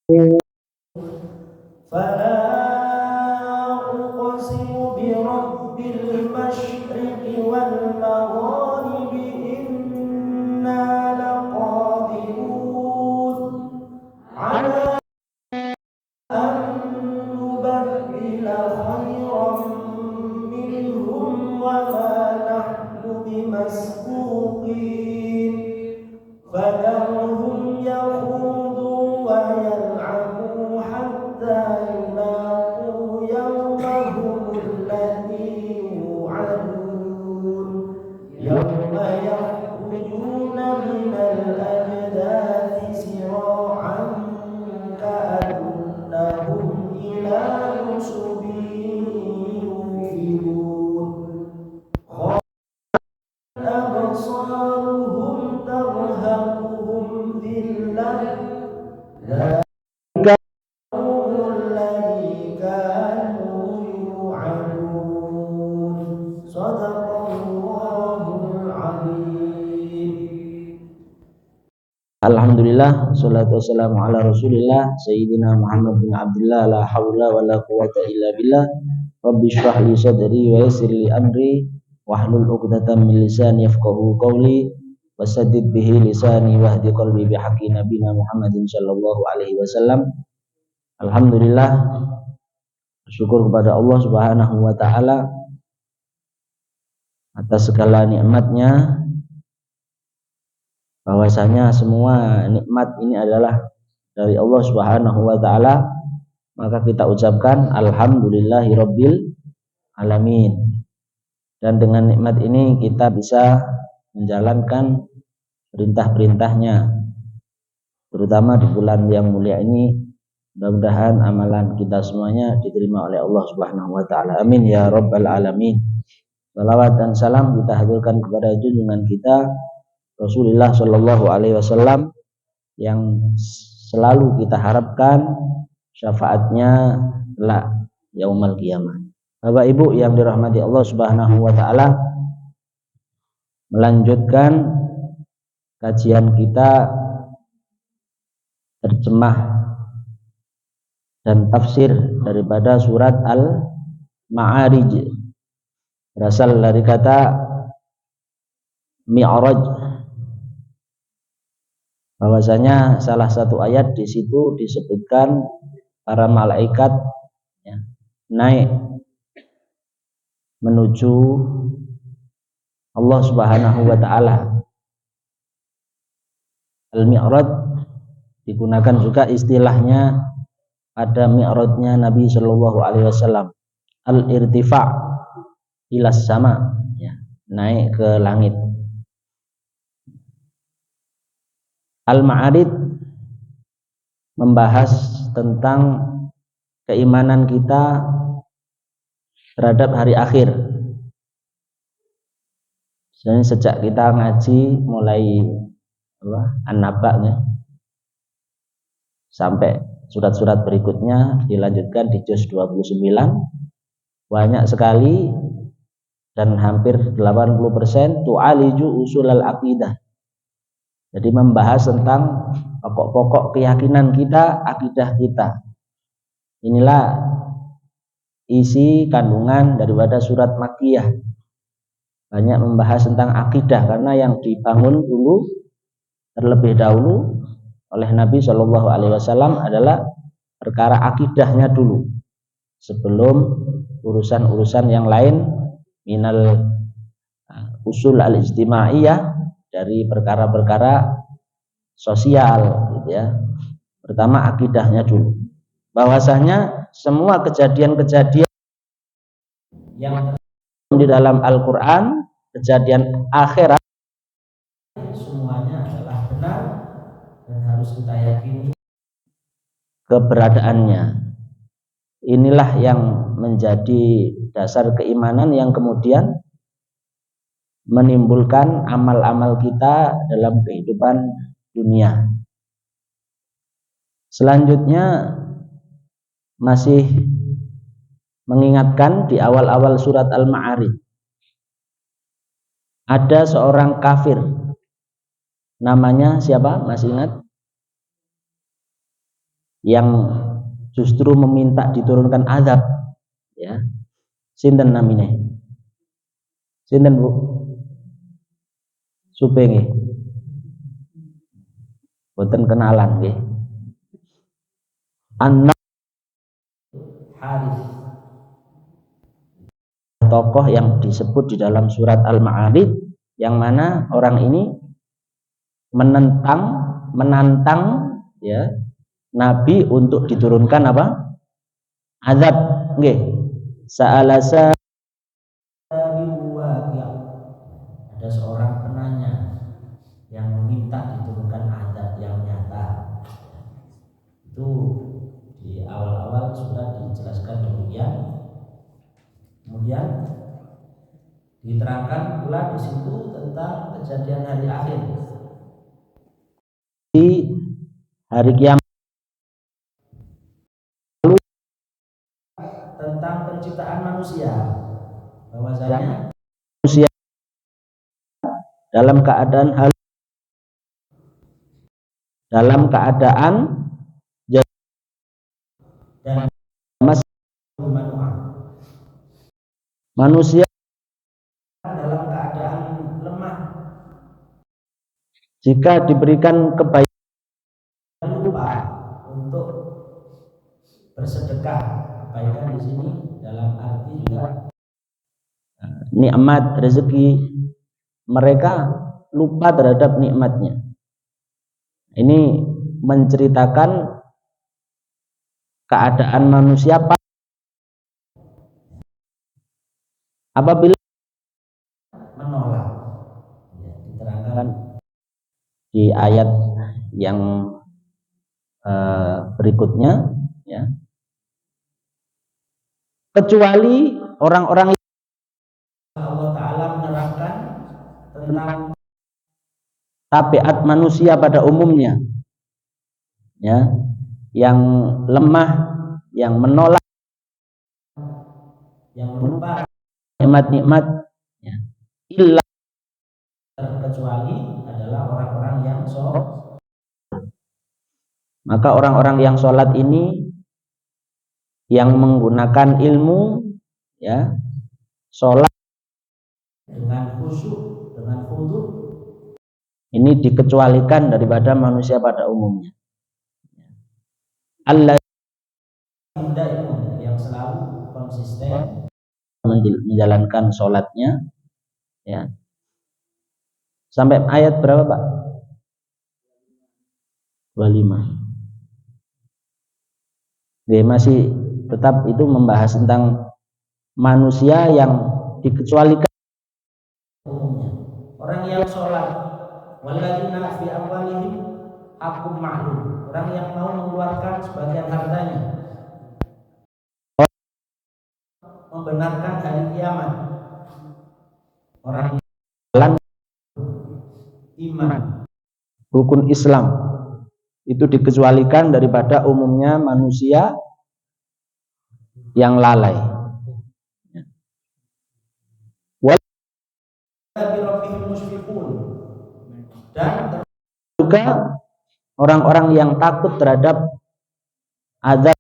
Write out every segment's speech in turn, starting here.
فلا أقسم برب المشرق والمغارب إنا لقادرون على أن نبدل خيرا منهم وما نحن بمسبوقين فذرهم يخوضوا ويلعبوا حتى يلاقوا يومهم الذي يوعدون يوم يخرجون من الأجداث سراعا كأنهم إلى نصب يوفدون أبصارهم ترهقهم ذلة ذلك اليوم الذي كانوا يوعدون صدق الله العظيم. Alhamdulillah, salatu wassalamu ala rasulillah Sayyidina Muhammad bin Abdullah, la hawla wa la quwata illa billah. Rabbi shrah li sadri wa yassir li amri wahlul 'uqdatam min lisani yafqahu qawli wasaddid bihi lisani wahdi qalbi bihaqqi nabiyina Muhammadin sallallahu alaihi wasallam. Alhamdulillah, bersyukur kepada Allah Subhanahu wa taala atas segala nikmatnya, bahwasanya semua nikmat ini adalah dari Allah Subhanahu wa taala, maka kita ucapkan alhamdulillahirabbil alamin. Dan dengan nikmat ini kita bisa menjalankan perintah-perintahnya, terutama di bulan yang mulia ini. Mudah-mudahan amalan kita semuanya diterima oleh Allah Subhanahu wa taala. Amin ya rabbal alamin. Salawat dan salam kita haturkan kepada junjungan kita Rasulullah Shallallahu Alaihi Wasallam yang selalu kita harapkan syafaatnya kelak yaumul qiyamah. Bapak Ibu yang dirahmati Allah Subhanahu Wa Taala, melanjutkan kajian kita terjemah dan tafsir daripada surat Al-Ma'arij, berasal dari kata Mi'raj, bahwasanya salah satu ayat di situ disebutkan para malaikat ya, naik menuju Allah Subhanahu wa taala. Al-Mi'raj digunakan juga istilahnya pada mi'rajnya Nabi Shallallahu alaihi wasallam, al-irtifa' ilas sama ya, naik ke langit. Al-Ma'arij membahas tentang keimanan kita terhadap hari akhir. Jadi sejak kita ngaji mulai An-Naba ya, sampai surat-surat berikutnya dilanjutkan di juz 29, banyak sekali dan hampir 80% tu'aliju usulal aqidah. Jadi membahas tentang pokok-pokok keyakinan kita, akidah kita. Inilah isi kandungan daripada surat Makkiyah. Banyak membahas tentang akidah, karena yang dibangun dulu terlebih dahulu oleh Nabi Shallallahu Alaihi Wasallam adalah perkara akidahnya dulu, sebelum urusan-urusan yang lain, minal usul al-ijtimaiyah, dari perkara-perkara sosial gitu ya. Pertama akidahnya dulu, bahwasanya semua kejadian-kejadian yang di dalam Al-Quran, kejadian akhirat, semuanya adalah benar dan harus kita yakini keberadaannya. Inilah yang menjadi dasar keimanan yang kemudian menimbulkan amal-amal kita dalam kehidupan dunia. Selanjutnya masih mengingatkan di awal-awal surat Al-Ma'arij, ada seorang kafir, namanya siapa? Masih ingat? yang justru meminta diturunkan azab, ya. Sinten namine? Sinten Bu? Supe nggih. Boten kenalan nggih. Haris. Tokoh yang disebut di dalam surat Al-Ma'arij, yang mana orang ini menantang ya Nabi untuk diturunkan apa? Azab, nggih. Sa'alasa Ada seorang penanya yang meminta diturunkan azab yang nyata. Itu di awal-awal sudah dijelaskan demikian. Kemudian diterangkan pula di situ tentang kejadian hari akhir. di hari kiamat, Tentang penciptaan manusia, bahwasanya manusia dalam keadaan dan manusia dalam keadaan lemah, jika diberikan kebaikan lupa untuk bersedekah. Kebaikan di sini dalam arti juga nikmat rezeki, mereka lupa terhadap nikmatnya. Ini menceritakan keadaan manusia apabila menolak. Ya, diterangkan di ayat yang berikutnya, ya. Kecuali orang-orang Allah Ta'ala menerangkan tentang tabiat manusia pada umumnya, ya, yang lemah, yang menolak, yang lupa nikmat-nikmat, ya. Illa, terkecuali adalah orang-orang yang maka orang-orang yang sholat ini yang menggunakan ilmu, ya, sholat dengan khusyuk, dengan khudu, ini dikecualikan daripada manusia pada umumnya. Allah yang selalu konsisten menjalankan sholatnya, ya. Sampai ayat berapa Pak? 25. Dia masih tetap itu membahas tentang manusia yang dikecualikan umumnya. Orang yang sholat, walladzina fi amwalihim haqqum ma'lum. Orang yang mau mengeluarkan sebagian hartanya, membenarkan hari kiamat. Orang jalan iman, rukun Islam itu dikecualikan daripada umumnya manusia yang lalai. dan Juga orang-orang yang takut terhadap azab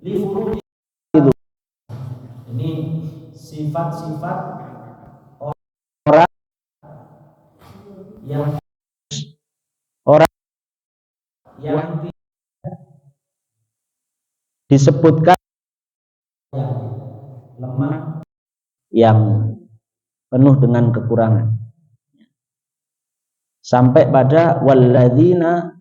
itu. Ini sifat-sifat orang yang disebutkan yang lemah, yang penuh dengan kekurangan, sampai pada walladzina,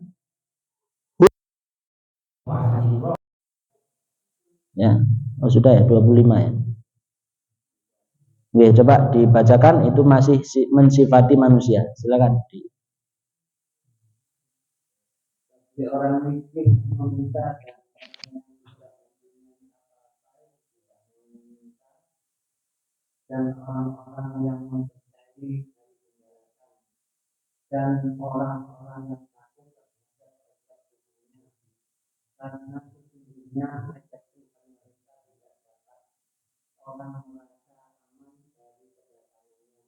ya. Oh sudah ya 25 ya. Oke, coba dibacakan, itu masih mensifati manusia. Silakan. orang miskin meminta dan orang-orang yang mempercayai dan orang-orang yang takut karena sesungguhnya mereka tidak dapat orang merasa aman dari kedatangannya.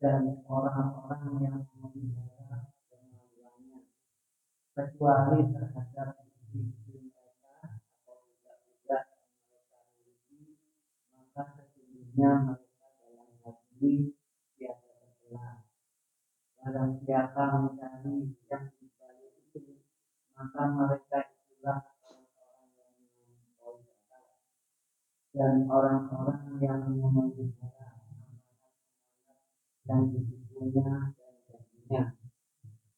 dan orang-orang yang memelihara kemaluannya, kecuali terhadap diri mereka atau tidak mereka miliki, maka sesungguhnya mereka dalam hati tiada tercela. Barang siapa mencari yang dibalik itu, maka mereka itulah orang-orang yang melampaui batas, dan orang-orang yang memelihara yang ditipunya dan jadinya,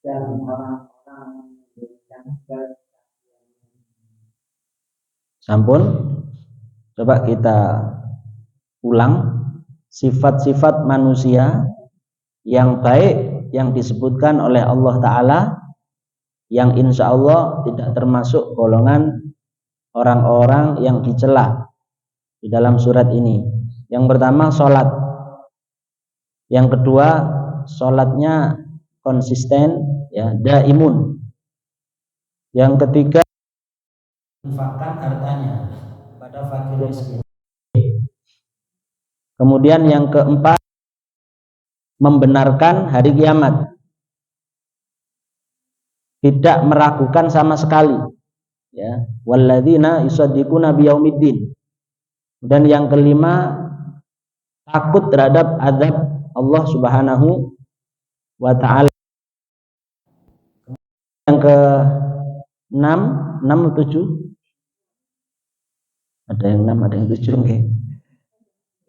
dan orang-orang yang memberikan kesaksian. Sampun, coba kita ulang sifat-sifat manusia yang baik yang disebutkan oleh Allah Ta'ala, yang insya Allah tidak termasuk golongan orang-orang yang dicela di dalam surat ini. Yang pertama sholat, yang kedua sholatnya konsisten, ya, daimun. Yang ketiga infakkan hartanya pada fakir miskin. Kemudian yang keempat membenarkan hari kiamat, tidak meragukan sama sekali, ya, walladzina yusaddiquna biyaumiddin. Dan yang kelima takut terhadap azab Allah Subhanahu wa ta'ala. Yang ke 6 atau 7? Ada yang 6, ada yang 7, okay.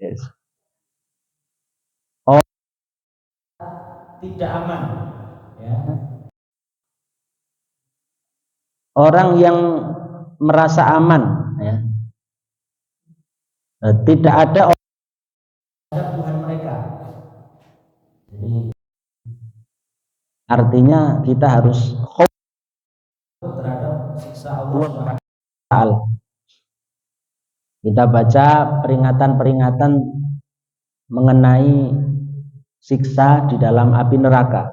Yes. Oh, tidak aman, ya. Orang yang merasa aman, ya, tidak ada orang Tuhan mereka. Jadi artinya kita harus terhadap siksa Allah Subhanahu wa ta'ala. Kita baca peringatan-peringatan mengenai siksa di dalam api neraka,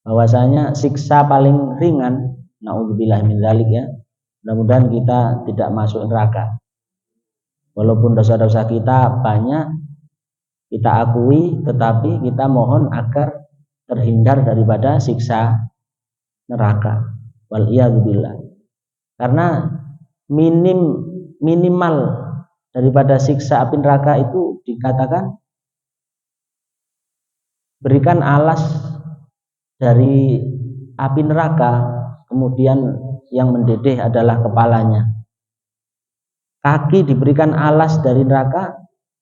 bahwasanya siksa paling ringan, naudzubillah min dzalik, ya. Mudah-mudahan kita tidak masuk neraka. Walaupun dosa-dosa kita banyak, kita akui, tetapi kita mohon agar terhindar daripada siksa neraka. Wal iyadzubillah. Karena minimal daripada siksa api neraka itu dikatakan berikan alas dari api neraka, kemudian yang mendedeh adalah kepalanya. Kaki diberikan alas dari neraka,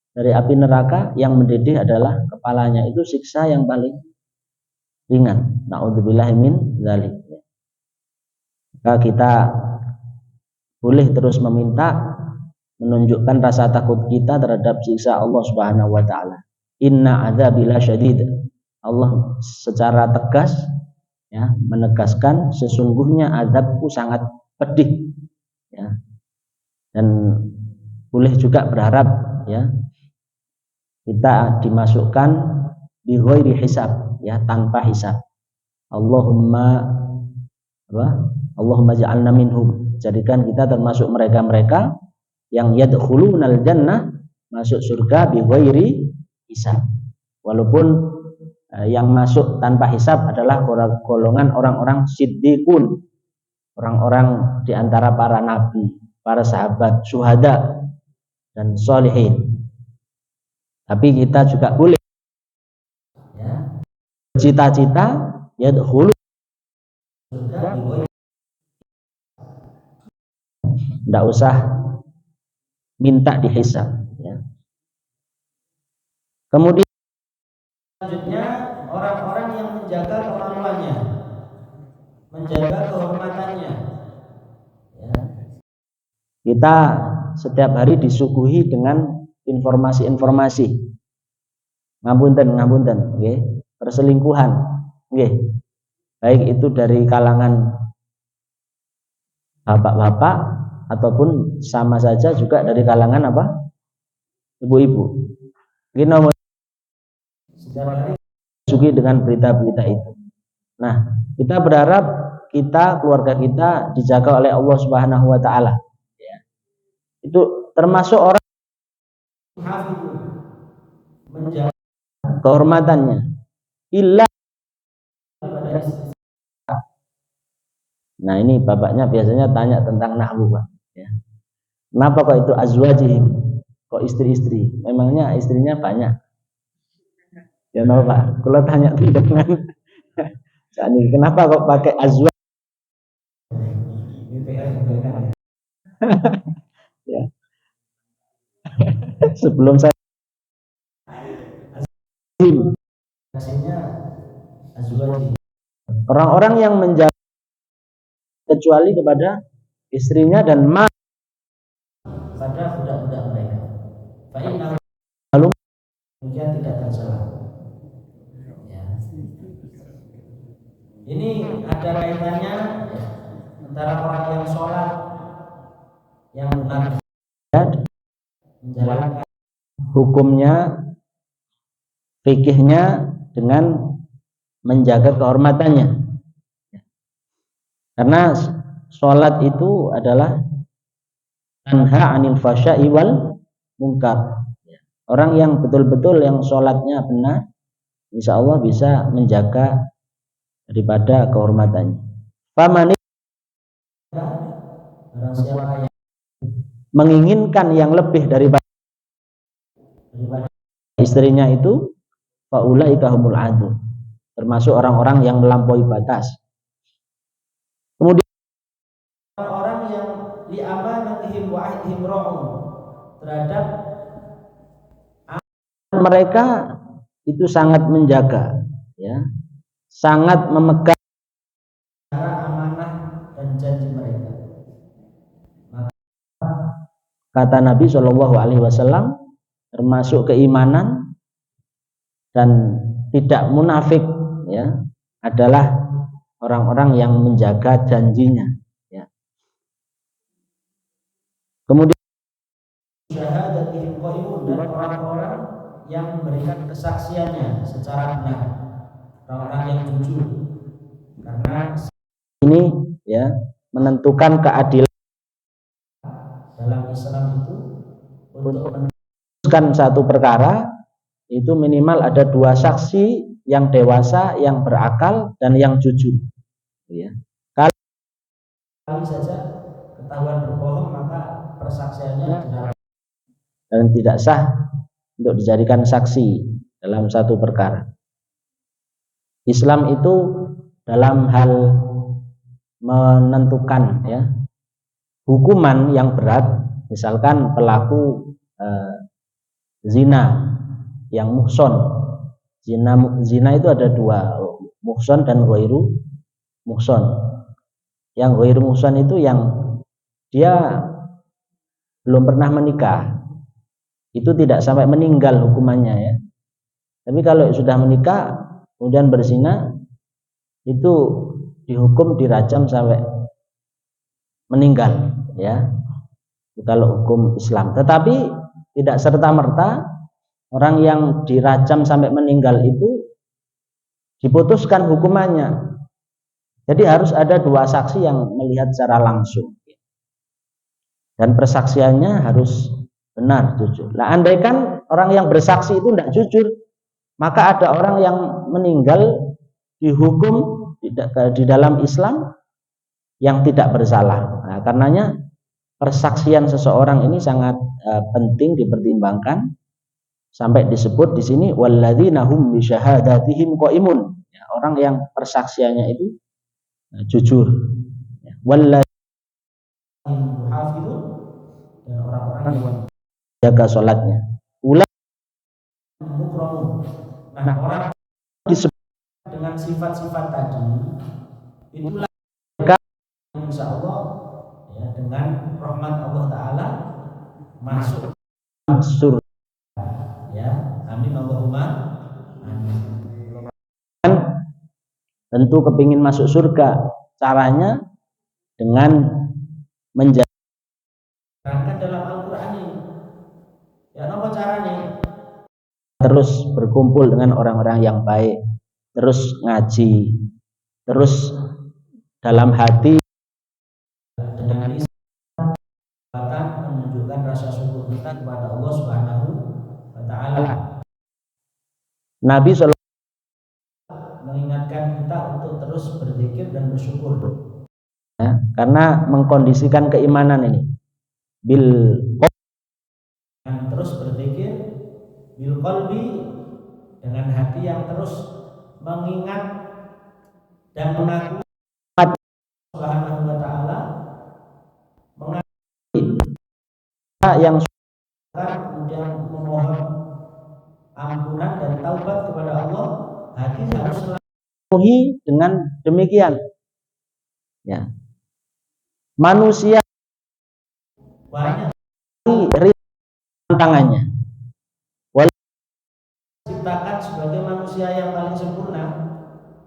dari api neraka, yang mendedeh adalah kepalanya. Itu siksa yang paling ringan. Na'udzubillahi min dzalik. Maka kita boleh terus meminta, menunjukkan rasa takut kita terhadap siksa Allah Subhanahu wa ta'ala. Inna adzabila syadid. Allah secara tegas, ya, menegaskan sesungguhnya azabku sangat pedih, ya. Dan boleh juga berharap, ya, kita dimasukkan bi ghairi hisab, ya, tanpa hisab. Allahumma ja'alna minhum. Jadikan kita termasuk mereka-mereka yang yadkhulunal jannah, masuk surga bi ghairi hisab. Walaupun yang masuk tanpa hisab adalah golongan orang-orang siddiqun, orang-orang di antara para nabi, para sahabat, syuhada, dan sholihin. Tapi kita juga boleh, ya, cita-cita yadkhulu, tidak usah minta dihisab, ya. Kemudian selanjutnya orang-orang yang menjaga kemaluannya, menjaga kehormatannya, ya. Kita setiap hari disuguhi dengan informasi-informasi, ngapunten, okay, perselingkuhan, okay, baik itu dari kalangan bapak-bapak ataupun sama saja juga dari kalangan apa, ibu-ibu. Gini, setiap hari disuguhi dengan berita-berita itu. Nah, kita berharap kita, keluarga kita dijaga oleh Allah Subhanahu wa ta'ala, ya. Itu termasuk orang menjaga kehormatannya. Illa. Nah ini bapaknya biasanya tanya tentang nahwu, Pak. Ya. Kenapa kok itu azwajihim? Kok istri-istri? Memangnya istrinya banyak? Ya no Pak. Kalau tanya dengan kenapa kok pakai azwaj? Ya. Sebelum saya orang-orang yang menjaga kecuali kepada istrinya dan pada budak-budak mereka. Lalu kemudian tidak tercela. Ya. Ini ada kaitannya ya, antara orang yang sholat yang benar menjalankan hukumnya, fikihnya dengan menjaga kehormatannya. Karena sholat itu adalah tanha anil fasya'i wal munkar. Orang yang betul-betul yang sholatnya benar, insya Allah bisa menjaga daripada kehormatannya. Faman menginginkan yang lebih daripada istrinya itu, faulaika humul adu, termasuk orang-orang yang melampaui batas. Kemudian orang yang li'amanatihim wa ahdihim ra'un, terhadap mereka itu sangat menjaga, ya, sangat memegang amanah dan janji mereka. Kata Nabi Shallallahu Alaihi Wasallam, termasuk keimanan dan tidak munafik, ya, adalah orang-orang yang menjaga janjinya. Ya. Kemudian syahadatihim qaimun, dan orang-orang yang memberikan kesaksiannya secara benar, orang-orang yang jujur, karena ini ya menentukan keadilan dalam Islam itu untuk memutuskan satu perkara itu minimal ada dua saksi yang dewasa, yang berakal dan yang jujur. Ya. Kalau saja ketahuan berbohong maka persaksiannya dan tidak sah untuk dijadikan saksi dalam satu perkara. Islam itu dalam hal menentukan, ya, hukuman yang berat, misalkan pelaku zina yang muhson. Zina itu ada dua, muhson dan ghairu muhson. Yang ghairu muhson itu yang dia belum pernah menikah, itu tidak sampai meninggal hukumannya, ya. Tapi kalau sudah menikah kemudian berzina, itu dihukum dirajam sampai meninggal, ya. Itu kalau hukum Islam. Tetapi tidak serta-merta orang yang dirajam sampai meninggal itu diputuskan hukumannya. Jadi harus ada dua saksi yang melihat secara langsung, dan persaksiannya harus benar, jujur. Nah, andaikan orang yang bersaksi itu tidak jujur, maka ada orang yang meninggal dihukum di dalam Islam yang tidak bersalah. Nah, karenanya persaksian seseorang ini sangat penting dipertimbangkan, sampai disebut di sini walladzina hum bi syahadatihim qaimun, ya, orang yang persaksiannya itu jujur. Walladzina dan orang-orang yang jaga sholatnya. Nah, orang disebut dengan sifat-sifat tadi itulah insya Allah, ya, dengan rahmat Allah Ta'ala masuk surga, ya. Amin Allahumma amin. Tentu kepingin masuk surga, caranya dengan menjaga dalam Al-Quran ini, ya, apa caranya? Terus berkumpul dengan orang-orang yang baik, terus ngaji, terus dalam hati dengan menunjukkan rasa syukur kita kepada Allah Subhanahu wa Ta'ala. Nabi SAW mengingatkan kita untuk terus berzikir dan bersyukur. Ya, karena mengkondisikan keimanan ini bil terus berzikir bil qalbi, dengan hati yang terus mengingat dan mengakui Subhanahu wa taala, mengakui yang kemudian memohon ampunan dan taubat kepada Allah. Hati harus penuhi dengan demikian. Ya. Manusia banyak tantangannya. Ciptakan sebagai manusia yang paling sempurna.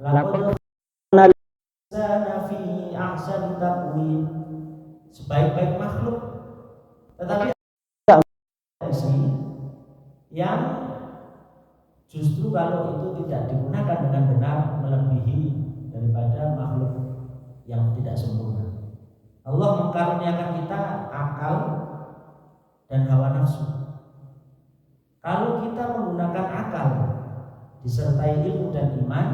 Laqad fi ahsani taqwim, sebaik-baik makhluk, tetapi yang justru kalau itu tidak digunakan dengan benar melebihi daripada makhluk yang tidak sempurna. Allah mengkaruniakan kita akal dan hawa nafsu. Kalau kita menggunakan akal disertai ilmu dan iman,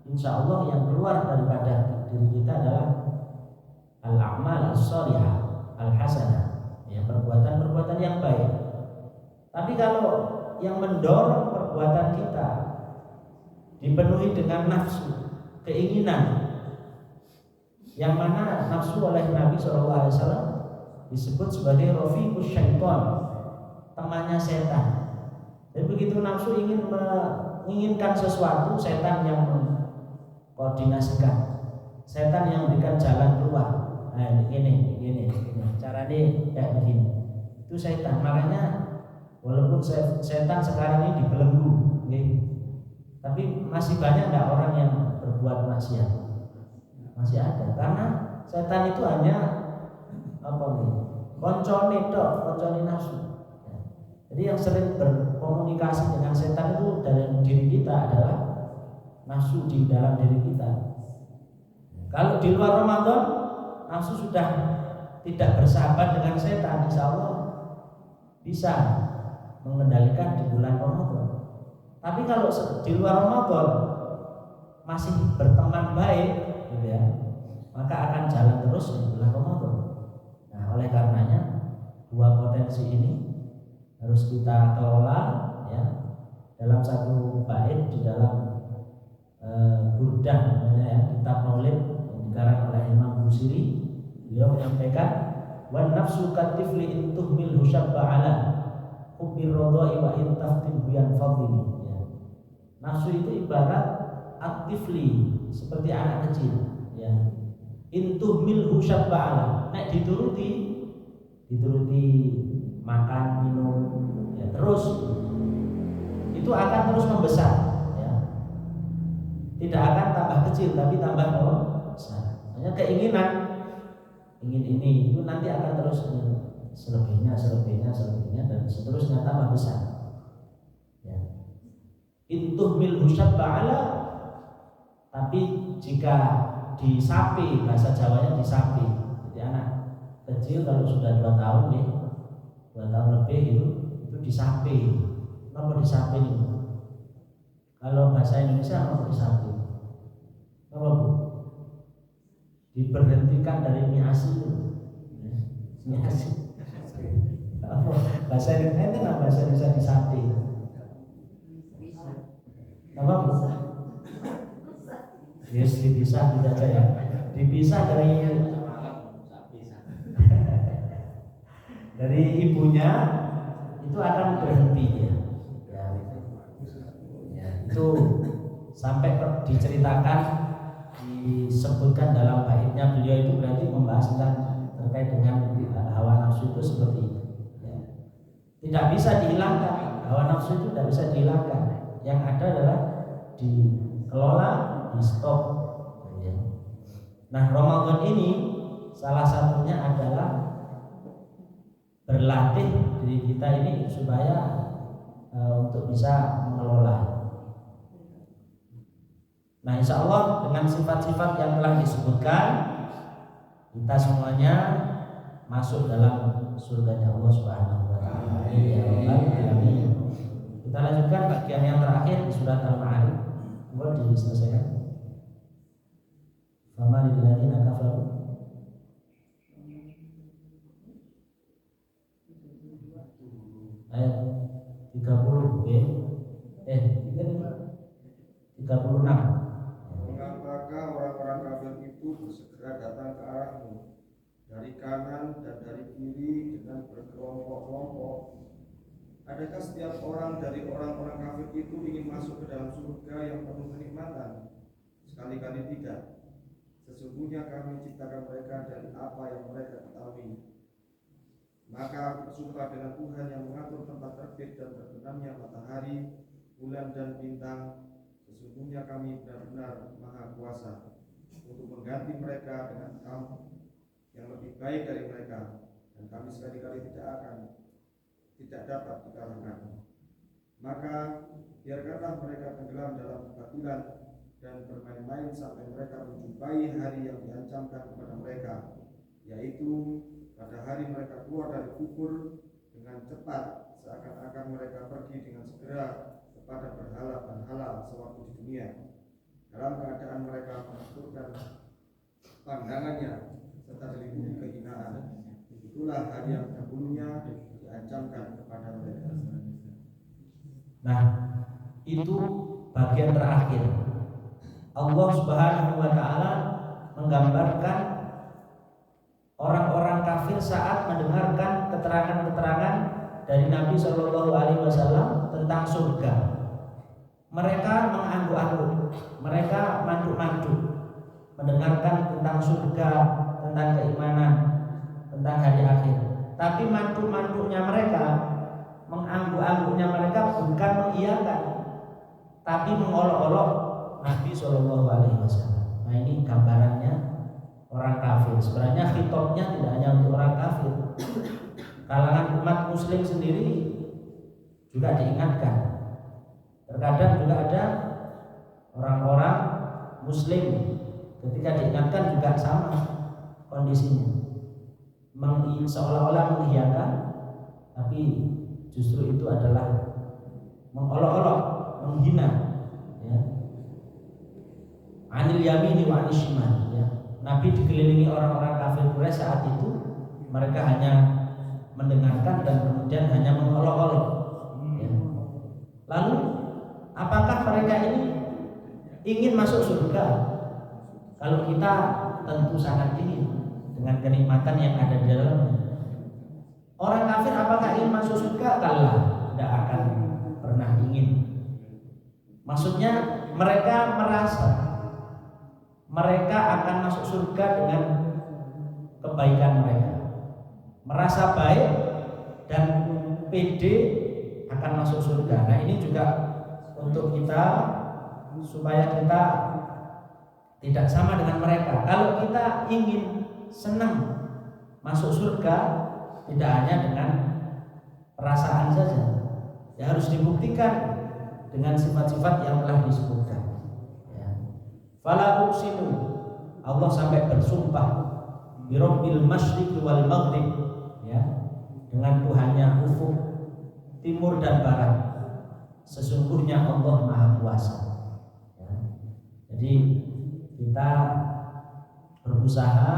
insya Allah yang keluar daripada diri kita adalah al-a'mal as-shalihah al-hasanah, ya, perbuatan-perbuatan yang baik. Tapi kalau yang mendorong perbuatan kita dipenuhi dengan nafsu, keinginan, yang mana nafsu oleh Nabi SAW disebut sebagai rafiqus syaitan, temannya setan. Dan begitu nafsu ingin menginginkan sesuatu, setan yang mengkoordinasikan, setan yang memberikan jalan keluar. Nah, ini cara ini kayak begini. Itu setan. Makanya walaupun setan sekarang ini dibelenggu, tapi masih banyak enggak orang yang berbuat maksiat? Masih ada, karena setan itu hanya konconi nafsu. Jadi yang sering berkomunikasi dengan setan itu dari diri kita adalah nafsu di dalam diri kita. Kalau di luar Ramadan nafsu sudah tidak bersahabat dengan setan, insya Allah bisa mengendalikan di bulan Ramadan. Tapi kalau di luar Ramadan masih berteman baik, gitu ya, maka akan jalan terus di bulan Ramadan. Nah, oleh karenanya dua potensi ini harus kita kelola, ya, dalam satu bait di dalam Burdah namanya, ya, kitab Maulid yang dikarang oleh Imam Busiri. Beliau menyampaikan, wan nafsu katifli in tuhmil husyabba ala hubbir radha'i wa in taftim huyan fadhili. Ya. Nafsu itu ibarat at-tifli, seperti anak kecil, ya. In tuhmil husyabba ala, nek dituruti makan, minum, ya, terus itu akan terus membesar, ya. Tidak akan tambah kecil tapi tambah besar. Hanya keinginan ingin ini itu nanti akan terus selebihnya dan seterusnya tambah besar, ya. Intuh mil husyab ba'ala, tapi jika disapi, bahasa Jawanya disapi, jadi anak kecil kalau sudah 2 tahun nih, 2 tahun lebih itu disapi. Apa disapi nih? Kalau bahasa Indonesia apa disapi? Apa Bu? Diberhentikan dari miasi itu. Miasi. Bahasa Indonesia itu apa? Bahasa Indonesia disapi. Apa Bu? Yes, dipisah tidak aja, ya. Dipisah dari ibunya itu akan berhenti, ya. Itu sampai diceritakan, disebutkan dalam baitnya beliau itu berarti membahas tentang terkait dengan hawa nafsu itu seperti itu, ya. Tidak bisa dihilangkan, hawa nafsu itu tidak bisa dihilangkan. Yang ada adalah dikelola, di stop, ya. Nah, Ramadan ini salah satunya adalah berlatih diri kita ini supaya untuk bisa mengelola. Nah, insya Allah dengan sifat-sifat yang telah disebutkan, kita semuanya masuk dalam surganya Allah Subhanahu wa Ta'ala. Ya Rabbal Alamin. Kita lanjutkan bagian yang terakhir di surat Al-Ma'arij. Boleh diselesaikan. Fama lil ladzina kafaru ayat 30 36. Mengapakah orang-orang kafir itu bersegera datang ke arahmu dari kanan dan dari kiri dengan berkelompok-kelompok? Adakah setiap orang dari orang-orang kafir itu ingin masuk ke dalam surga yang penuh kenikmatan? Sekali-kali tidak. Sesungguhnya kami ciptakan mereka dari apa yang mereka ketahui. Maka bersumpah dengan Tuhan yang mengatur tempat terbit dan terbenamnya matahari, bulan dan bintang, sesungguhnya kami benar-benar maha kuasa untuk mengganti mereka dengan kaum yang lebih baik dari mereka, dan kami sekali-kali tidak dapat dikalahkan. Maka biarkanlah mereka tenggelam dalam kebatilan dan bermain-main sampai mereka menjumpai hari yang diancamkan kepada mereka, yaitu pada hari mereka keluar dari kubur dengan cepat, seakan-akan mereka pergi dengan segera kepada berhala-berhala sewaktu di dunia, dalam keadaan mereka menakutkan pandangannya serta diliputi kehinaan. Itulah hari yang dahulunya diancamkan kepada mereka. Nah, itu bagian terakhir. Allah Subhanahu wa taala menggambarkan orang-orang kafir saat mendengarkan keterangan-keterangan dari Nabi Shallallahu alaihi wasallam tentang surga. Mereka mengangguk-angguk, mereka manduk-manduk mendengarkan tentang surga, tentang keimanan, tentang hari akhir. Tapi manduk-manduknya mereka, mengangguk-angguknya mereka bukan mengiyakan, tapi mengolok-olok Nabi Shallallahu alaihi wasallam. Nah, ini gambarannya orang kafir. Sebenarnya khitabnya tidak hanya untuk orang kafir. Kalangan umat muslim sendiri juga diingatkan. Terkadang juga ada orang-orang muslim ketika diingatkan juga sama kondisinya, seolah-olah mengiyakan, tapi justru itu adalah mengolok-olok, menghina, ya. Anil yamini wa anil shimal, ya. Nabi dikelilingi orang-orang kafir Quraisy saat itu, mereka hanya mendengarkan dan kemudian hanya mengolok-olok, ya. Lalu apakah mereka ini ingin masuk surga? Kalau kita tentu sangat ingin dengan kenikmatan yang ada di dalamnya. Orang kafir apakah ingin masuk surga? Kalla, tidak akan pernah ingin. Maksudnya mereka merasa mereka akan masuk surga dengan kebaikan mereka, merasa baik dan pede akan masuk surga. Nah, ini juga untuk kita supaya kita tidak sama dengan mereka. Kalau kita ingin senang masuk surga, tidak hanya dengan perasaan saja, ya harus dibuktikan dengan sifat-sifat yang telah disebutkan. Fala uqsimu, Allah sampai bersumpah birabbil masyriqi wal maghrib, ya, dengan Tuhannya ufuk, timur dan barat. Sesungguhnya Allah Maha Kuasa, ya. Jadi kita berusaha,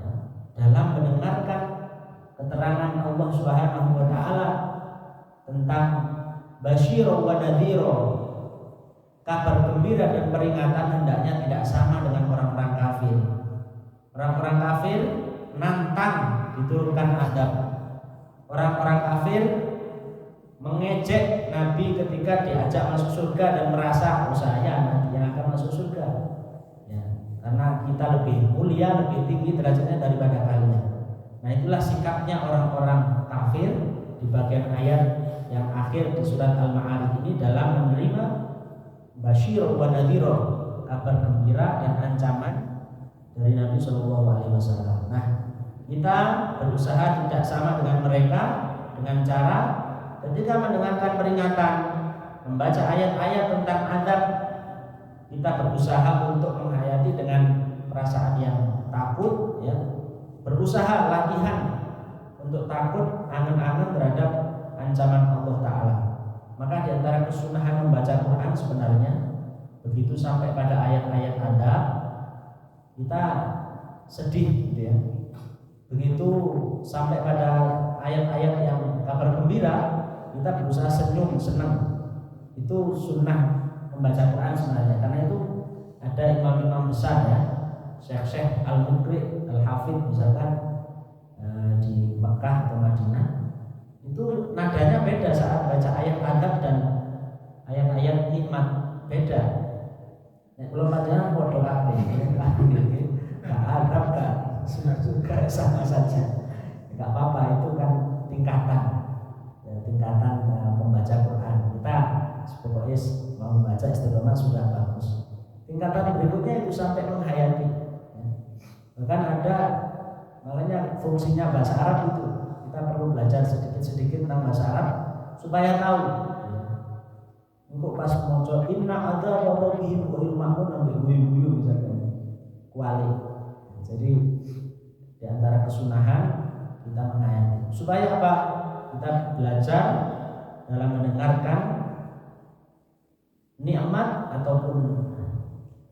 ya, dalam mendengarkan keterangan Allah Subhanahu wa taala tentang basyira wa nadhira, kabar gembira dan peringatan hendaknya tidak sama dengan orang-orang kafir. Orang-orang kafir nantang diturunkan azab. Orang-orang kafir mengejek Nabi ketika diajak masuk surga dan merasa saya nanti yang akan masuk surga, ya, karena kita lebih mulia, lebih tinggi derajatnya daripada kalian. Nah, itulah sikapnya orang-orang kafir di bagian ayat yang akhir di surat Al-Ma'arij ini dalam menerima basyir wa nadhira, kabar gembira dan ancaman dari Nabi Shallallahu alaihi wasallam. Nah, kita berusaha tidak sama dengan mereka dengan cara ketika mendengarkan peringatan, membaca ayat-ayat tentang azab, kita berusaha untuk menghayati dengan perasaan yang takut, ya, berusaha latihan untuk takut, angan-angan terhadap ancaman Allah Ta'ala. Maka di antara kesunahan membaca Quran sebenarnya begitu sampai pada ayat-ayat adab kita sedih gitu ya. Begitu sampai pada ayat-ayat yang kabar gembira kita berusaha senyum, senang. Itu sunnah membaca Quran sebenarnya. Karena itu ada imam-imam besar ya, Syekh Al-Muqri, Al-Hafidh misalkan di Mekah atau Madinah, itu nadanya beda saat baca ayat adab dan ayat-ayat nikmat, beda. Belum ada bodoh kabeh, adab kan juga sama saja, nggak apa-apa, itu kan tingkatan pembaca Quran. Kita pokoknya mau membaca istiqomah sudah bagus. Tingkatan berikutnya itu sampai menghayati. Bahkan ada, makanya fungsinya bahasa Arab itu kita perlu belajar sedikit-sedikit tentang bahasa Arab supaya tahu. Engkau pas moco inna ada rabbihim wa ilmahun sampai guyu-guyu misalkan kuali. Jadi di antara kesunahan kita menghayati. Supaya apa? Kita belajar dalam mendengarkan nikmat ataupun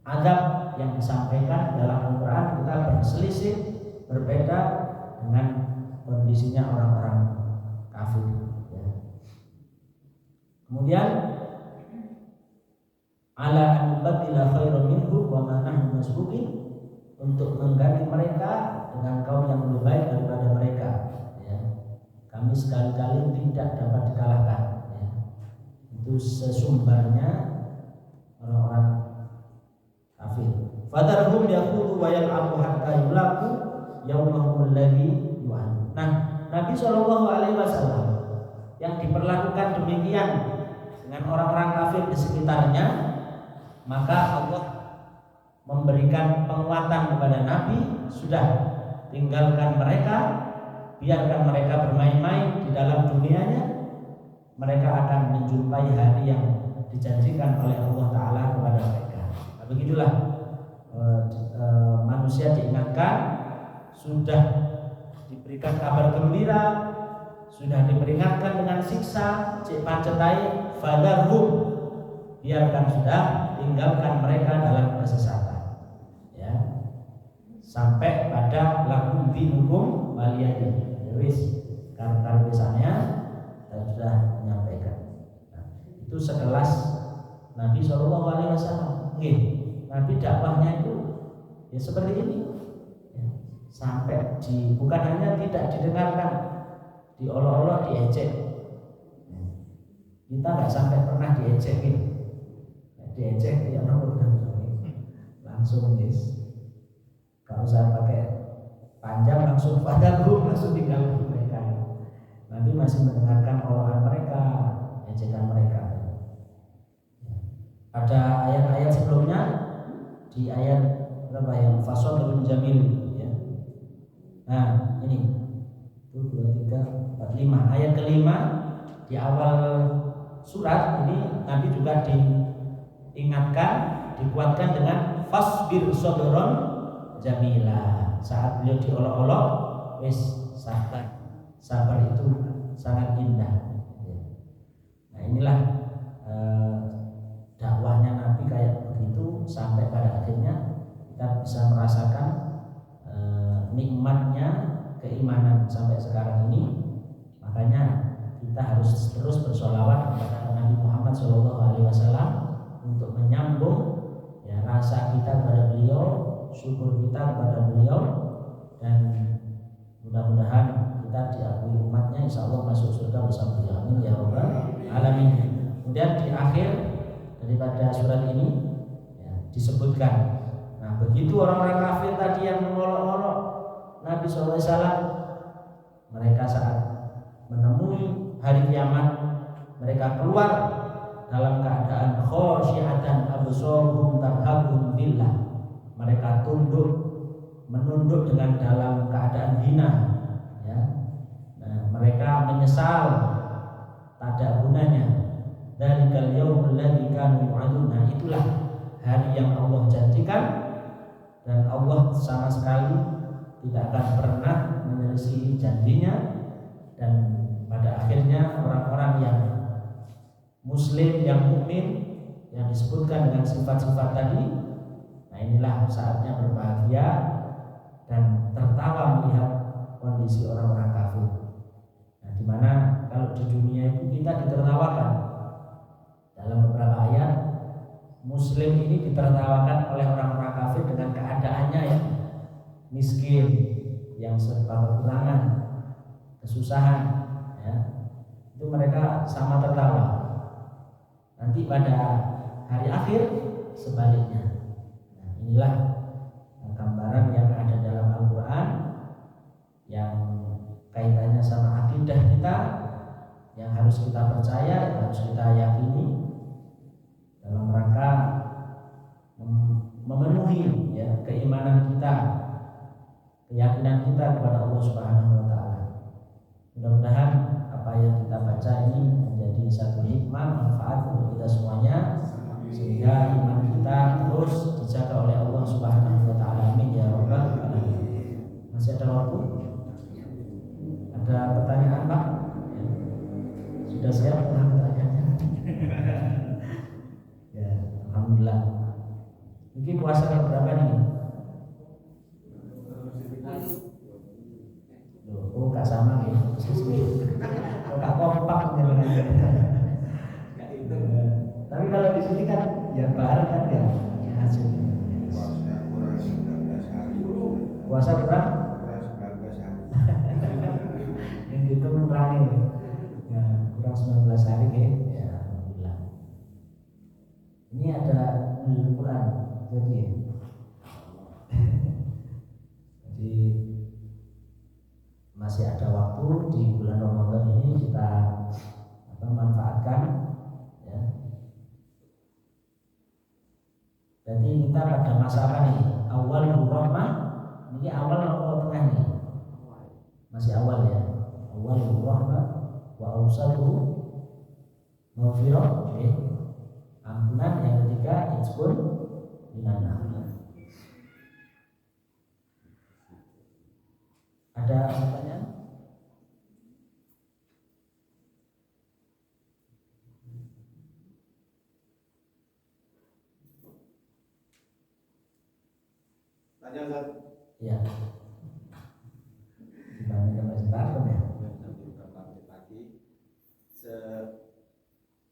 adab yang disampaikan dalam Al-Quran, kita berselisih, berbeda dengan kondisinya orang-orang kafir ya. Kemudian ala an nubaddila khairan minhu wa ma nahnu masbuqin, untuk mengganti mereka dengan kaum yang lebih baik daripada mereka ya. Kami sekali-kali tidak dapat dikalahkan ya. Itu sesumbarnya orang-orang kafir. Fadarhum yaqulu wa yal'abu hatta yulaku yaumahum alladzi yu'ad. Nah, Nabi sallallahu alaihi wasallam yang diperlakukan demikian dengan orang-orang kafir di sekitarnya, maka Allah memberikan penguatan kepada Nabi, sudah tinggalkan mereka, biarkan mereka bermain-main di dalam dunianya, mereka akan menjumpai hari yang dijanjikan oleh Allah Ta'ala kepada mereka. Nah, begitulah manusia diingatkan, sudah diberikan kabar gembira, sudah diperingatkan dengan siksa, cek pancetai, fadarhum, biarkan sudah, tinggalkan mereka dalam kesesatan ya, sampai pada lakum dinukum waliyadin. Wis karena saya sudah menyampaikan. Nah, itu sekelas Nabi SAW. Nabi dakwahnya itu ya seperti ini ya, sampai bukan hanya tidak didengarkan, diolok-olok, diejek. Kita nggak sampai pernah diejek ya, langsung guys, kalau saya pakai panjang langsung pada grup, langsung tinggal mereka. Nanti masih mendengarkan olahan mereka, ejekan mereka. Ada ayat-ayat sebelumnya, di ayat berapa yang fasodun jamil ya. Nah ini 1, 2, 3, 4, 5. Ayat kelima di awal surat ini Nabi juga diingatkan, dikuatkan dengan fasbir sodron jamila. Saat beliau diolok-olok, wis sabar itu sangat indah. Nah inilah dakwahnya Nabi kayak begitu, sampai pada akhirnya kita bisa merasakan nikmatnya keimanan sampai sekarang ini. Makanya kita harus terus bersolawat kepada Nabi Muhammad SAW untuk menyambung ya, rasa kita kepada beliau, syukur kita kepada beliau, dan mudah-mudahan kita diakui umatnya, insya Allah masuk surga bersama beliau. Amin ya rabbal alamin. Kemudian di akhir daripada surat ini ya, disebutkan, nah begitu orang-orang kafir tadi yang mengolok-olok Nabi SAW, mereka saat menemui hari kiamat, mereka keluar dalam keadaan khosyiatan absaruhum tarhaquhum billah. Mereka menunduk dengan dalam keadaan hina ya. Nah, mereka menyesal tak ada gunanya. Dzalikal yaumul ladzi kanu yu'adun. Nah, itulah hari yang Allah janjikan, dan Allah sama sekali tidak akan pernah menyelesaikan janjinya. Dan pada akhirnya orang-orang yang muslim yang mukmin yang disebutkan dengan sifat-sifat tadi. Nah, inilah saatnya berbahagia dan tertawa melihat kondisi orang-orang kafir. Nah, dimana kalau di dunia itu kita ditertawakan dalam beberapa ayat, muslim ini ditertawakan oleh orang-orang kafir dengan keadaannya yang miskin, yang serba kekurangan, kesusahan, ya. Itu mereka sama tertawa. Nanti pada hari akhir sebaliknya. Nah, inilah gambaran yang ada dalam Al-Quran yang kaitannya sama akidah kita, yang harus kita percaya, yang harus kita yakini dalam rangka memenuhi ya keimanan kita, keyakinan kita kepada Allah Subhanahu wa taala. Mudah-mudahan apa yang kita baca ini menjadi satu hikmah manfaat untuk kita semuanya, sehingga iman kita terus dijaga oleh Allah Subhanahu wa taala. Amin ya rabbal alamin. Masih ada waktu? Ada pertanyaan, Pak? Sudah siap pertanyaannya? Ya, alhamdulillah. Mungkin puasa berapa nih? Oh, gak sama nih. Gak kompak menjalannya. Tapi kalau di sini kan ya bareng kan ya hasil. Puasa berapa? 19 hari. Yang itu mengurangi ya, kurang 19 hari ya, alhamdulillah. Ini ada Al-Quran jadi masih ada waktu di bulan Ramadan ini kita manfaatkan ya. Jadi kita pada masa apa nih? Awal rahmah. Ini awal atau tengah nih? Masih awal ya. Awal rahmah wa awsatuhu maghfirah. Oke. Ampunan. Yang ketiga itqun minan nar. Ada pertanyaan? Tanya Ustaz. Ya. Gimana kalau sekarang ya? Pagi.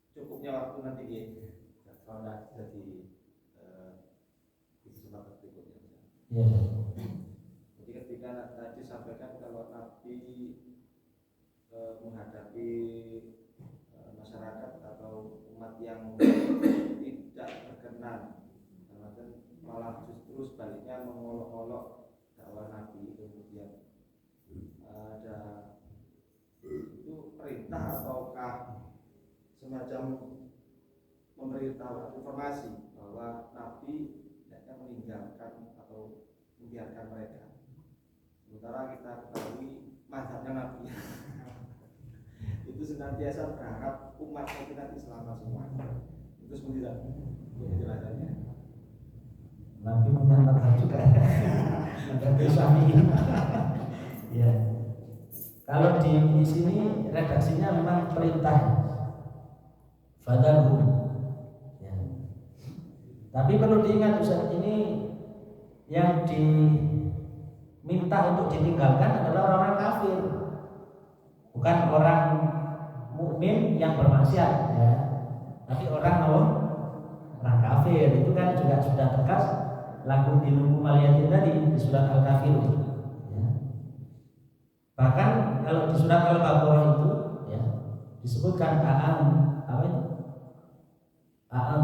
Secukupnya waktu nanti kalau jadi di kesempatan berikutnya. Iya. Jadi ketika tadi sampaikan kalau Nabi menghadapi masyarakat atau umat yang tidak berkenan, malah justru sebaliknya mengolok-olok dakwah Nabi, kemudian ada itu perintah ataukah semacam memberitahu informasi bahwa Nabi tidaknya meninggalkan atau membiarkan mereka. Sementara kita ketahui mazhabnya Nabi itu senantiasa berharap umatnya itu nanti selamat semuanya. Itu seperti itu penjelasannya. Nabi punya mazhab juga. Nabi Syafi'i. Ya. Kalau di sini redaksinya memang perintah. Fadharu. Ya. Tapi perlu diingat Ustaz, ini yang diminta untuk ditinggalkan adalah orang-orang kafir. Bukan orang mukmin yang bermaksiat ya. Tapi orang kafir. Itu kan juga sudah tegas lagu dinukum aliyatin tadi di surat Al-Kafirun ya. Bahkan kalau di surat Al-Baqarah itu ya disebutkan apa itu?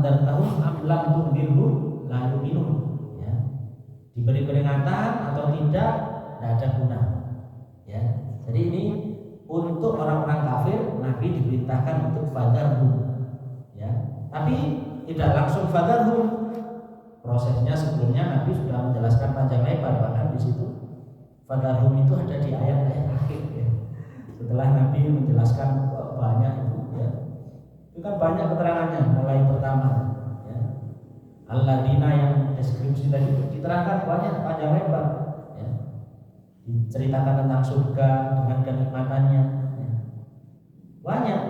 Dan tahun amlam tuhdilhu lalu minum ya. Diberi peringatan atau tidak ada guna ya. Jadi ini untuk orang-orang kafir Nabi diperintahkan untuk fadharhum ya. Tapi tidak langsung fadharhum. Prosesnya sebelumnya Nabi sudah menjelaskan panjang lebar, bahkan di situ fadharhum itu ada di ayat-ayat akhir ya. Setelah Nabi menjelaskan banyak itu ya. Itu kan banyak keterangannya, mulai pertama ya. Alladzina yang deskripsi tadi itu diterangkan banyak panjang lebar ya. Diceritakan tentang surga dengan kenikmatannya ya. Banyak.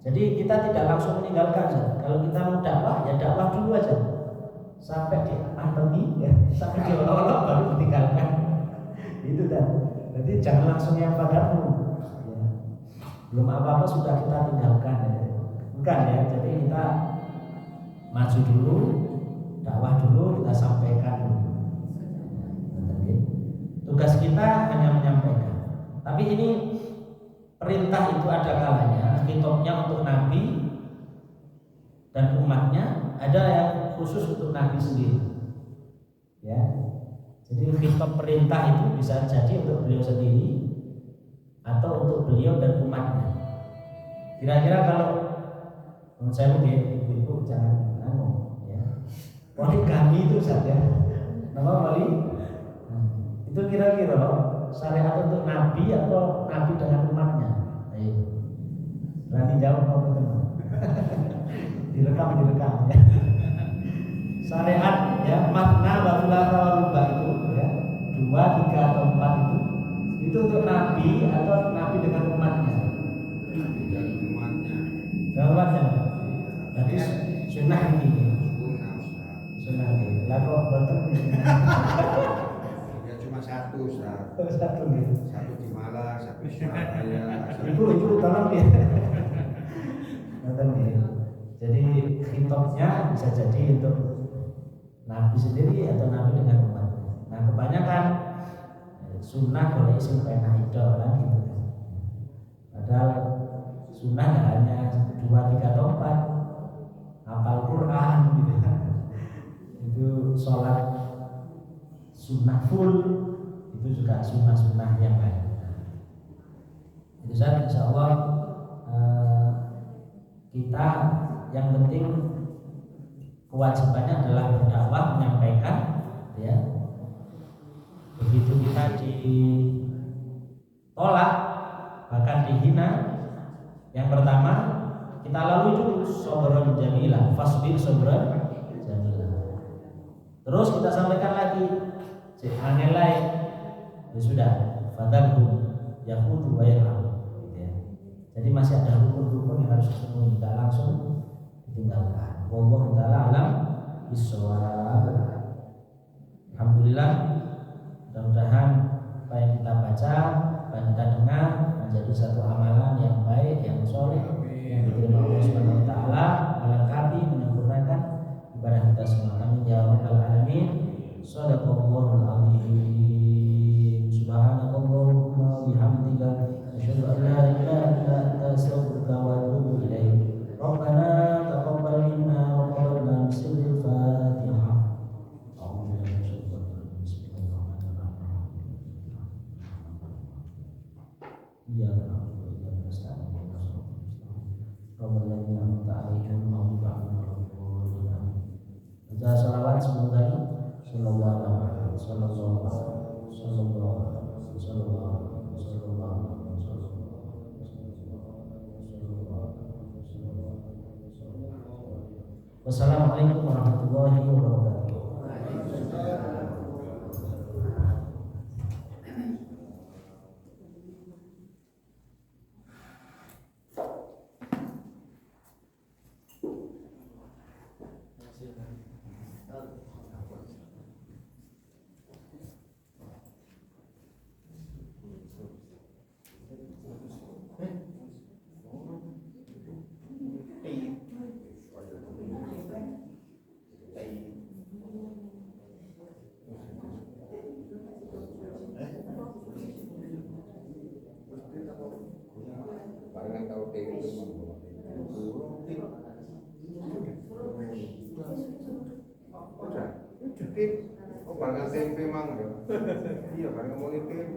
Jadi kita tidak langsung meninggalkan Zat. Kalau kita mau dakwah ya dakwah dulu aja sampai di pandemi ya, sampai di olok-olok baru meninggalkan. Itu kan. Jadi jangan langsung yang padamu. Ya. Belum apa-apa sudah kita tinggalkan ya. Bukan ya. Jadi kita maju dulu, dakwah dulu, kita sampaikan dulu. Tugas kita hanya menyampaikan. Tapi ini perintah itu ada kalanya, khitabnya untuk Nabi dan umatnya, ada yang khusus untuk Nabi sendiri. Ya. Jadi khitab perintah itu bisa jadi untuk beliau sendiri atau untuk beliau dan umatnya. Kira-kira kalau menurut saya mungkin ibu jangan ya. Poligami itu saja. Nama wali itu kira-kira syariat untuk Nabi atau Nabi dengan umatnya? Ayo, berani jawab apa teman? direkam ya. Syariat ya makna watulah tawaruba itu ya 2, 3 atau 4 itu untuk Nabi atau Nabi dengan umatnya? Nabi dan umatnya. Dengan umatnya. Berarti sunnah ini. Sunnah ini. Lalu betul Cuma satu, Ustaz. Satu gitu. Satu di Malang, satu di Surabaya. Ibu tolong ya. Nonton ya. Jadi khitabnya bisa jadi untuk Nabi sendiri atau Nabi dengan umatnya. Nah kebanyakan sunnah boleh isi pena itu kan gitu. Padahal sunnah hanya 2, 3 atau 4 hafal Quran gitu. Itu sholat sunnah full, itu juga sunnah-sunnah yang lain. Itu saja insya Allah kita yang penting kewajibannya adalah berdakwah, menyampaikan ya. Begitu kita ditolak bahkan dihina, yang pertama kita lalui dulu sabran jamilah, fasbir sabran jamilah. Terus kita sampaikan lagi angel lain, ya sudah, fadalhum yaqutu wa yal'am, gitu ya. Jadi masih ada rukun-rukun yang harus dipenuhi, tidak langsung ditinggalkan. Wallahu ta'ala alam bissawab. Alhamdulillah, mudah-mudahan apa yang kita baca, apa yang kita dengar menjadi satu amalan yang baik, yang soleh, yang diterima Allah Subhanahu wa taala, melengkapi, menyempurnakan ibadah kita semua. Amin ya rabbal alamin. Shadaqallahul azim. Subhanakallahumma wa bihamdika asyhadu an la ilaha illa anta astaghfiruka wa atubu ilaik. Rabbana taqabbal minna wa taqabbal bismil Fatihah. Iya, baca salawat 10 kali. Sallallahu alaihi Wassalamualaikum warahmatullahi wabarakatuh. Oh, barang tempe mang ya. Iya, barang mau tempe.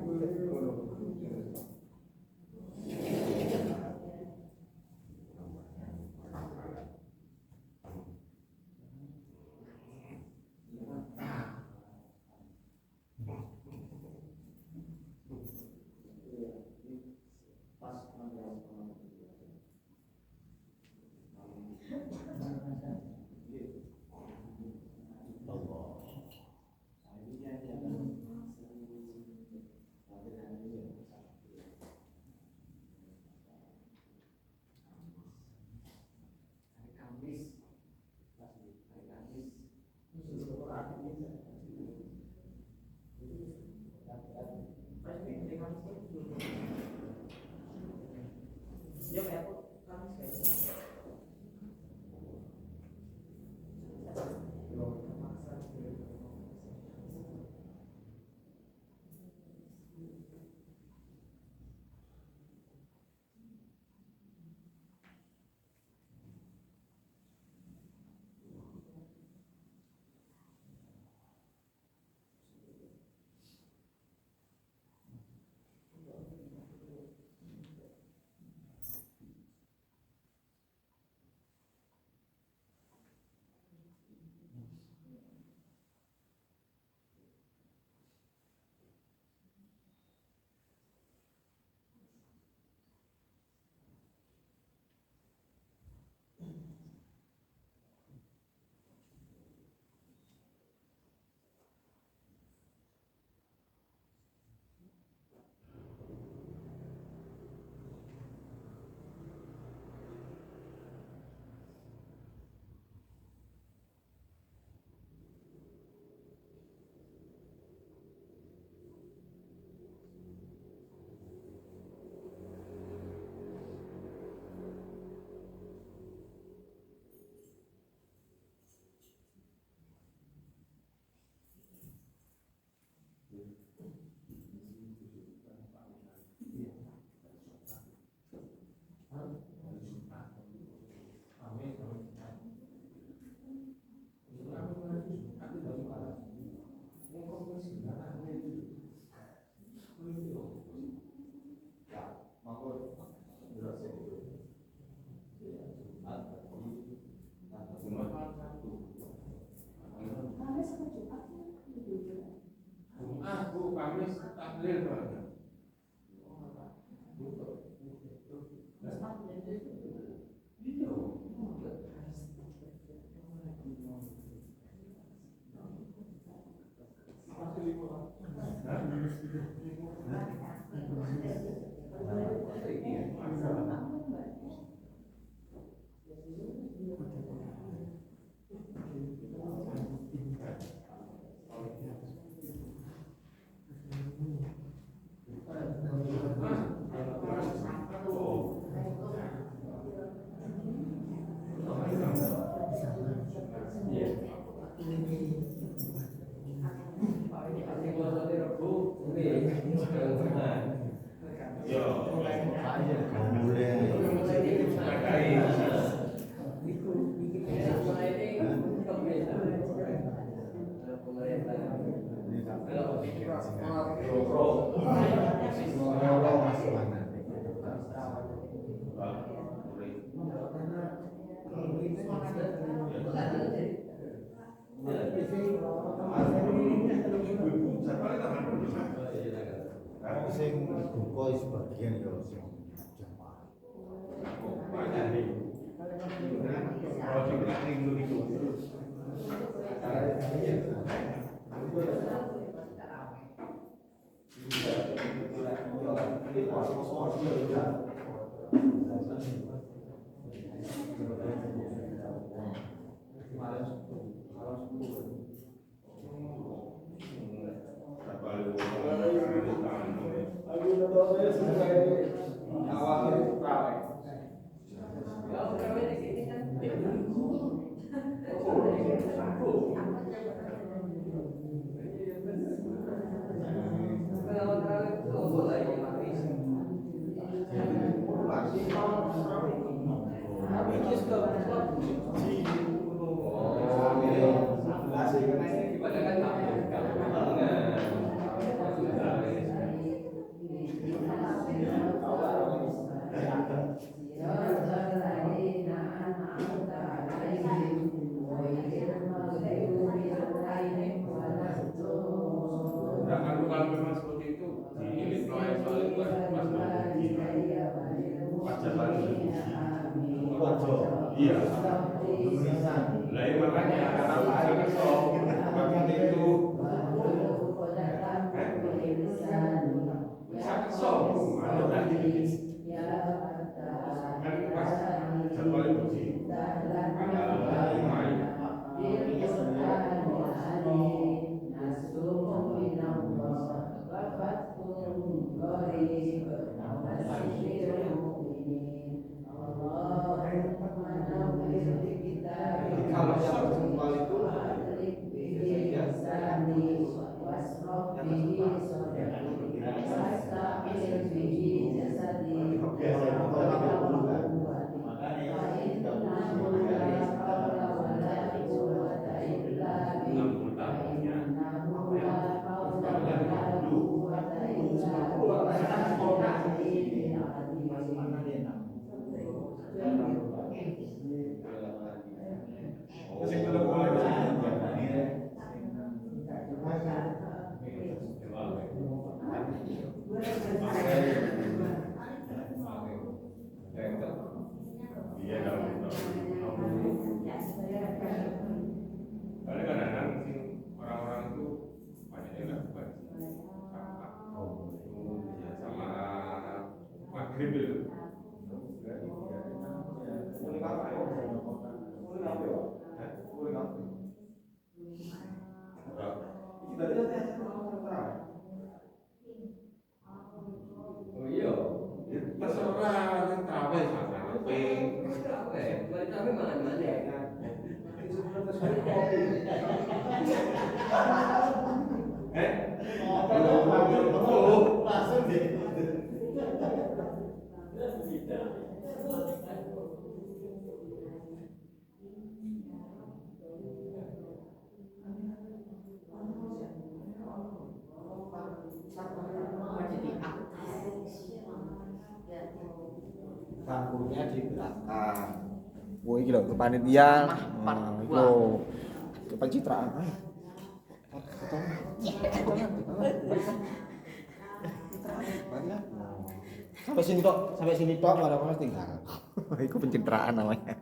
Kamis tahlil mana? Sing buka sebagian ya sing jamaah. Kalau memang seperti itu, ini soal itu kan wajar lagi. Iya. Lah makanya kenapa saya kesel seperti itu? Saya kesel, ada tadi. Kan pas jadwal itu tanggal 5 Kalau yang jadwal itu kadang-kadang orang-orang itu banyak yang lakukan sama maghrib itu. Oh iya, terserah yang tahu sama ping. Tapi mana-mana ya. Langsung deh. bangkunya di belakang. Oh iki lho kepanitiaan. Iki lho pencitraan. Banyak. Sampai sini tok, baru tinggal. Itu pencitraan namanya.